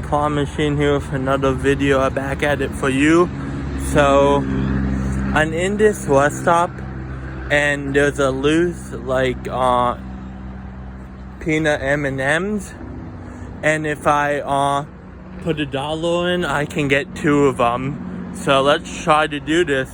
Claw Machine here with another video. I'm back at it for you. So I'm in this rest stop and there's a loose like peanut M&Ms, and if I put $1 in, I can get 2 of them. So let's try to do this.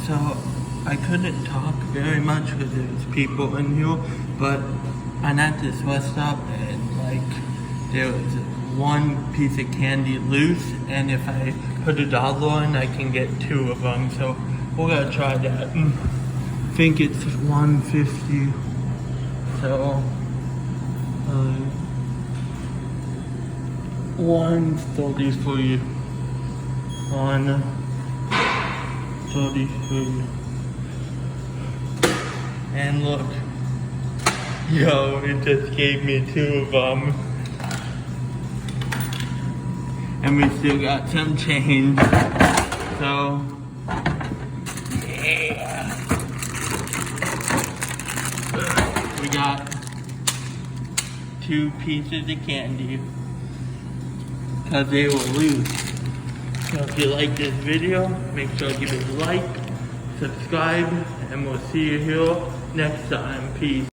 So I couldn't talk very much because there's people in here, but I'm at this rest stop and like there was one piece of candy loose, and if I put $1 in, I can get 2 of them. So we're gonna try that. I think it's $1.50. So $1.33. $1.33. And look, yo, it just gave me 2 of them. And we still got some change. So, yeah. We got 2 pieces of candy because they were loose. So if you like this video, make sure to give it a like, subscribe, and we'll see you here next time. Peace.